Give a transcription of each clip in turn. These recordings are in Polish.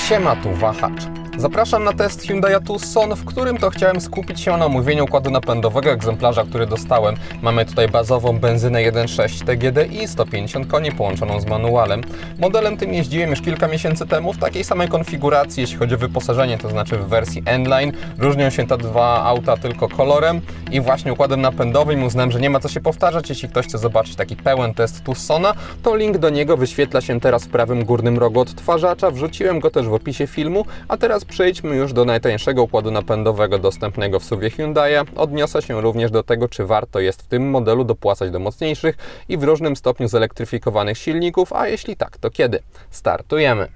Siema, tu Wahacz. Zapraszam na test Hyundai Tucson, w którym to chciałem skupić się na omówieniu układu napędowego egzemplarza, który dostałem. Mamy tutaj bazową benzynę 1.6 TGDI, 150 koni połączoną z manualem. Modelem tym jeździłem już kilka miesięcy temu w takiej samej konfiguracji, jeśli chodzi o wyposażenie, to znaczy w wersji N-Line. Różnią się te dwa auta tylko kolorem i właśnie układem napędowym. Uznałem, że nie ma co się powtarzać. Jeśli ktoś chce zobaczyć taki pełen test Tucsona, to link do niego wyświetla się teraz w prawym górnym rogu odtwarzacza. Wrzuciłem go też w opisie filmu, a teraz przejdźmy już do najtańszego układu napędowego dostępnego w SUV-ie Hyundai. Odniosę się również do tego, czy warto jest w tym modelu dopłacać do mocniejszych i w różnym stopniu zelektryfikowanych silników, a jeśli tak, to kiedy? Startujemy!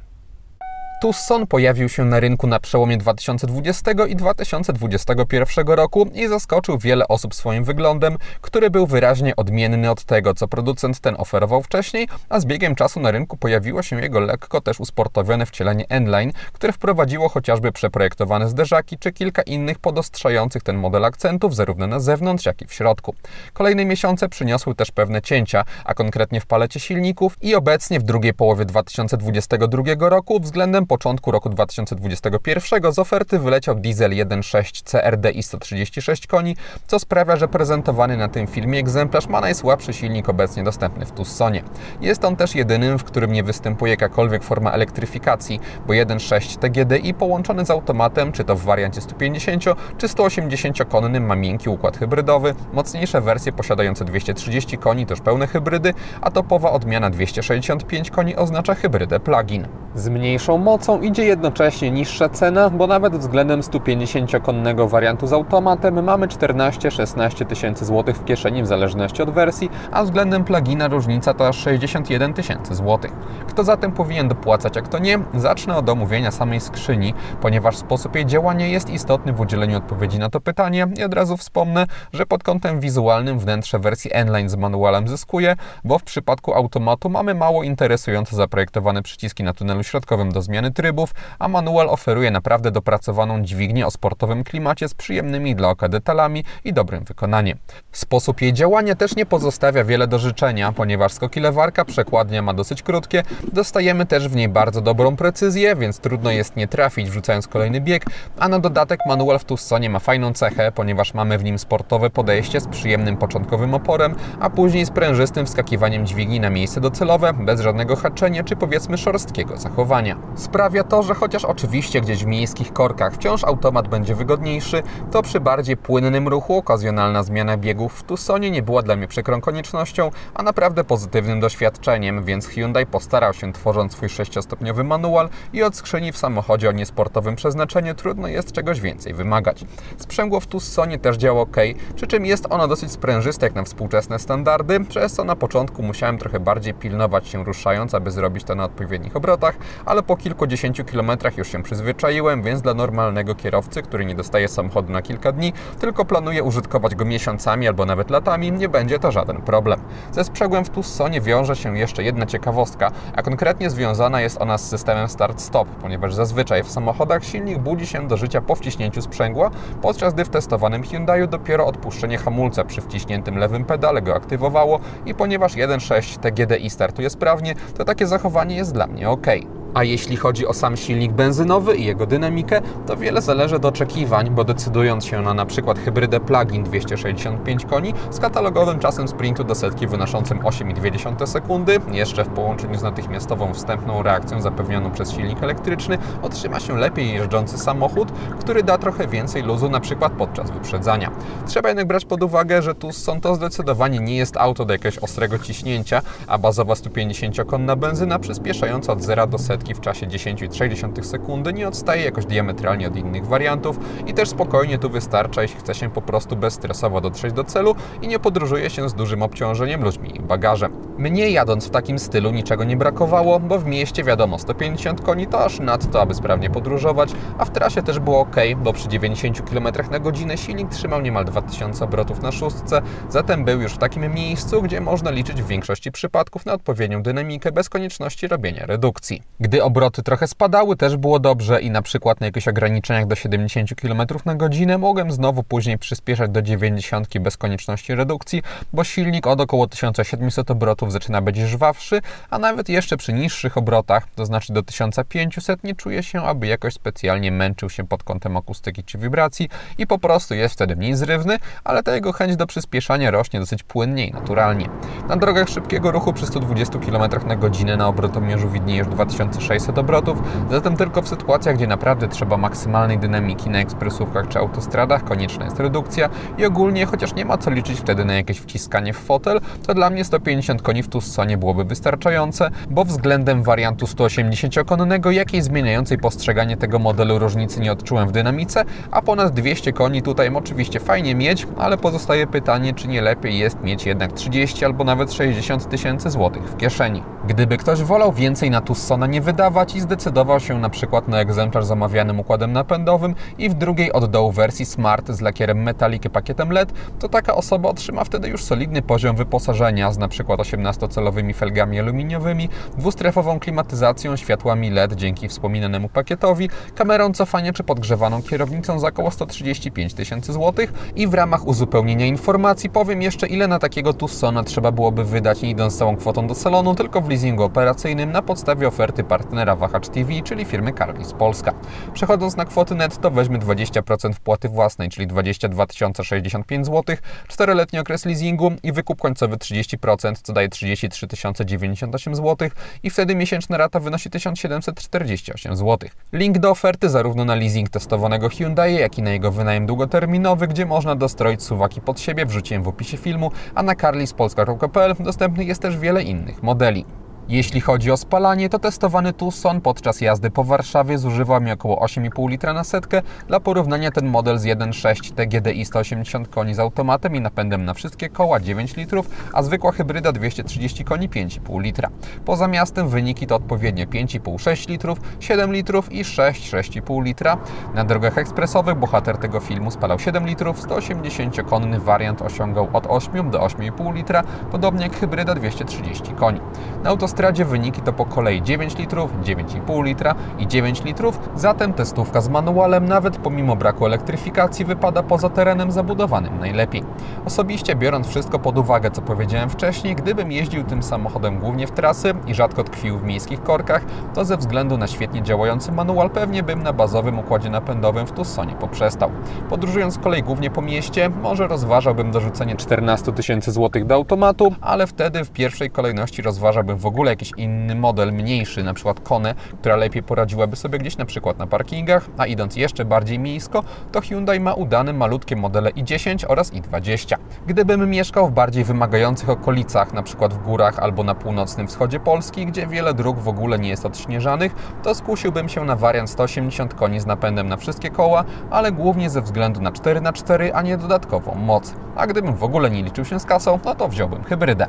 Tucson pojawił się na rynku na przełomie 2020 i 2021 roku i zaskoczył wiele osób swoim wyglądem, który był wyraźnie odmienny od tego, co producent ten oferował wcześniej, a z biegiem czasu na rynku pojawiło się jego lekko też usportowione wcielenie N-Line, które wprowadziło chociażby przeprojektowane zderzaki czy kilka innych podostrzających ten model akcentów zarówno na zewnątrz, jak i w środku. Kolejne miesiące przyniosły też pewne cięcia, a konkretnie w palecie silników i obecnie w drugiej połowie 2022 roku względem początku roku 2021 z oferty wyleciał diesel 1.6 CRDI 136 koni, co sprawia, że prezentowany na tym filmie egzemplarz ma najsłabszy silnik obecnie dostępny w Tucsonie. Jest on też jedynym, w którym nie występuje jakakolwiek forma elektryfikacji, bo 1.6 TGDI połączony z automatem, czy to w wariancie 150 czy 180 konnym ma miękki układ hybrydowy, mocniejsze wersje posiadające 230 koni to już pełne hybrydy, a topowa odmiana 265 koni oznacza hybrydę plug-in. Z mniejszą mocą idzie jednocześnie niższa cena, bo nawet względem 150-konnego wariantu z automatem mamy 14-16 tysięcy złotych w kieszeni w zależności od wersji, a względem plugina różnica to aż 61 tysięcy złotych. Kto zatem powinien dopłacać, a kto nie? Zacznę od omówienia samej skrzyni, ponieważ sposób jej działania jest istotny w udzieleniu odpowiedzi na to pytanie i od razu wspomnę, że pod kątem wizualnym wnętrze wersji N-Line z manualem zyskuje, bo w przypadku automatu mamy mało interesująco zaprojektowane przyciski na tunelu środkowym do zmiany trybów, a manual oferuje naprawdę dopracowaną dźwignię o sportowym klimacie z przyjemnymi dla oka detalami i dobrym wykonaniem. Sposób jej działania też nie pozostawia wiele do życzenia, ponieważ skoki lewarka przekładnia ma dosyć krótkie, dostajemy też w niej bardzo dobrą precyzję, więc trudno jest nie trafić wrzucając kolejny bieg, a na dodatek manual w Tucsonie ma fajną cechę, ponieważ mamy w nim sportowe podejście z przyjemnym początkowym oporem, a później sprężystym wskakiwaniem dźwigni na miejsce docelowe, bez żadnego haczenia czy powiedzmy szorstkiego zachowania. Sprawia to, że chociaż oczywiście gdzieś w miejskich korkach wciąż automat będzie wygodniejszy, to przy bardziej płynnym ruchu okazjonalna zmiana biegów w Tucsonie nie była dla mnie przykrą koniecznością, a naprawdę pozytywnym doświadczeniem, więc Hyundai postarał się, tworząc swój 6-stopniowy manual i od skrzyni w samochodzie o niesportowym przeznaczeniu trudno jest czegoś więcej wymagać. Sprzęgło w Tucsonie też działa ok, przy czym jest ono dosyć sprężyste jak na współczesne standardy, przez co na początku musiałem trochę bardziej pilnować się ruszając, aby zrobić to na odpowiednich obrotach, ale po kilkudziesięciu kilometrach już się przyzwyczaiłem, więc dla normalnego kierowcy, który nie dostaje samochodu na kilka dni, tylko planuje użytkować go miesiącami albo nawet latami, nie będzie to żaden problem. Ze sprzęgłem w Tucsonie wiąże się jeszcze jedna ciekawostka, a konkretnie związana jest ona z systemem start-stop, ponieważ zazwyczaj w samochodach silnik budzi się do życia po wciśnięciu sprzęgła, podczas gdy w testowanym Hyundaiu dopiero odpuszczenie hamulca przy wciśniętym lewym pedale go aktywowało i ponieważ 1.6 TGDI startuje sprawnie, to takie zachowanie jest dla mnie ok. A jeśli chodzi o sam silnik benzynowy i jego dynamikę, to wiele zależy od oczekiwań, bo decydując się na przykład hybrydę plug-in 265 koni z katalogowym czasem sprintu do setki wynoszącym 8,2 sekundy, jeszcze w połączeniu z natychmiastową wstępną reakcją zapewnioną przez silnik elektryczny, otrzyma się lepiej jeżdżący samochód, który da trochę więcej luzu na przykład podczas wyprzedzania. Trzeba jednak brać pod uwagę, że Tucson to zdecydowanie nie jest auto do jakiegoś ostrego ciśnięcia, a bazowa 150-konna benzyna przyspieszająca od 0 do setki w czasie 10,3 sekundy nie odstaje jakoś diametralnie od innych wariantów i też spokojnie tu wystarcza, jeśli chce się po prostu bezstresowo dotrzeć do celu i nie podróżuje się z dużym obciążeniem ludźmi i bagażem. Mnie jadąc w takim stylu niczego nie brakowało, bo w mieście wiadomo 150 koni to aż nadto, aby sprawnie podróżować, a w trasie też było ok, bo przy 90 km na godzinę silnik trzymał niemal 2000 obrotów na szóstce, zatem był już w takim miejscu, gdzie można liczyć w większości przypadków na odpowiednią dynamikę bez konieczności robienia redukcji. Gdy obroty trochę spadały, też było dobrze i na przykład na jakichś ograniczeniach do 70 km na godzinę mogłem znowu później przyspieszać do 90 bez konieczności redukcji, bo silnik od około 1700 obrotów zaczyna być żwawszy, a nawet jeszcze przy niższych obrotach, to znaczy do 1500, nie czuje się, aby jakoś specjalnie męczył się pod kątem akustyki czy wibracji i po prostu jest wtedy mniej zrywny, ale ta jego chęć do przyspieszania rośnie dosyć płynnie i naturalnie. Na drogach szybkiego ruchu przy 120 km na godzinę na obrotomierzu widnieje już 2600 obrotów, zatem tylko w sytuacjach, gdzie naprawdę trzeba maksymalnej dynamiki na ekspresówkach czy autostradach, konieczna jest redukcja i ogólnie, chociaż nie ma co liczyć wtedy na jakieś wciskanie w fotel, to dla mnie 150 koni w Tussonie byłoby wystarczające, bo względem wariantu 180-konnego jakiejś zmieniającej postrzeganie tego modelu różnicy nie odczułem w dynamice, a ponad 200 koni tutaj oczywiście fajnie mieć, ale pozostaje pytanie, czy nie lepiej jest mieć jednak 30 albo nawet 60 tysięcy złotych w kieszeni. Gdyby ktoś wolał więcej na Tucsona nie wydawać i zdecydował się na przykład na egzemplarz z omawianym układem napędowym i w drugiej od dołu wersji Smart z lakierem Metallic i pakietem LED, to taka osoba otrzyma wtedy już solidny poziom wyposażenia z na przykład 18-calowymi felgami aluminiowymi, dwustrefową klimatyzacją, światłami LED dzięki wspominanemu pakietowi, kamerą cofania czy podgrzewaną kierownicą za około 135 tysięcy złotych i w ramach uzupełnienia informacji powiem jeszcze, ile na takiego Tucsona trzeba byłoby wydać, nie idąc całą kwotą do salonu, tylko w leasingu operacyjnym na podstawie oferty partnera Wahacz TV, czyli firmy Carlis Polska. Przechodząc na kwoty netto, weźmy 20% wpłaty własnej, czyli 22 065 zł, 4-letni okres leasingu i wykup końcowy 30%, co daje 33 098 zł i wtedy miesięczna rata wynosi 1748 zł. Link do oferty zarówno na leasing testowanego Hyundai, jak i na jego wynajem długoterminowy, gdzie można dostroić suwaki pod siebie, wrzuciłem w opisie filmu, a na carlispolska.pl dostępnych jest też wiele innych modeli. Jeśli chodzi o spalanie, to testowany Tucson podczas jazdy po Warszawie zużywał mi około 8,5 litra na setkę. Dla porównania ten model z 1.6 TGDI 180 koni z automatem i napędem na wszystkie koła 9 litrów, a zwykła hybryda 230 koni 5,5 litra. Poza miastem wyniki to odpowiednio 5,5-6 litrów, 7 litrów i 6,5 litra. Na drogach ekspresowych bohater tego filmu spalał 7 litrów, 180-konny wariant osiągał od 8 do 8,5 litra, podobnie jak hybryda 230 koni. Na autostradzie wyniki to po kolei 9 litrów, 9,5 litra i 9 litrów, zatem testówka z manualem nawet pomimo braku elektryfikacji wypada poza terenem zabudowanym najlepiej. Osobiście biorąc wszystko pod uwagę, co powiedziałem wcześniej, gdybym jeździł tym samochodem głównie w trasy i rzadko tkwił w miejskich korkach, to ze względu na świetnie działający manual pewnie bym na bazowym układzie napędowym w Tucsonie poprzestał. Podróżując z kolei głównie po mieście, może rozważałbym dorzucenie 14 tysięcy złotych do automatu, ale wtedy w pierwszej kolejności rozważałbym w ogóle jakiś inny model, mniejszy, na przykład Konę, która lepiej poradziłaby sobie gdzieś na przykład na parkingach, a idąc jeszcze bardziej miejsko, to Hyundai ma udane malutkie modele i10 oraz i20. Gdybym mieszkał w bardziej wymagających okolicach, na przykład w górach albo na północnym wschodzie Polski, gdzie wiele dróg w ogóle nie jest odśnieżanych, to skusiłbym się na wariant 180 koni z napędem na wszystkie koła, ale głównie ze względu na 4x4, a nie dodatkową moc. A gdybym w ogóle nie liczył się z kasą, no to wziąłbym hybrydę.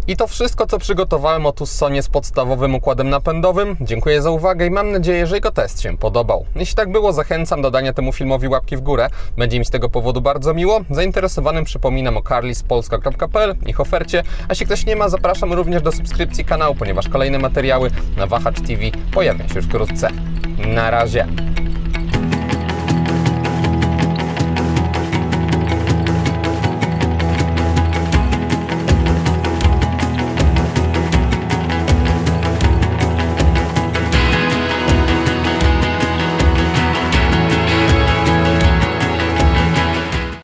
I to wszystko, co przygotowałem o Tucsonie z podstawowym układem napędowym. Dziękuję za uwagę i mam nadzieję, że jego test się podobał. Jeśli tak było, zachęcam do dania temu filmowi łapki w górę. Będzie mi z tego powodu bardzo miło. Zainteresowanym przypominam o carlispolska.pl, ich ofercie. A jeśli ktoś nie ma, zapraszam również do subskrypcji kanału, ponieważ kolejne materiały na Wahacz TV pojawią się już wkrótce. Na razie!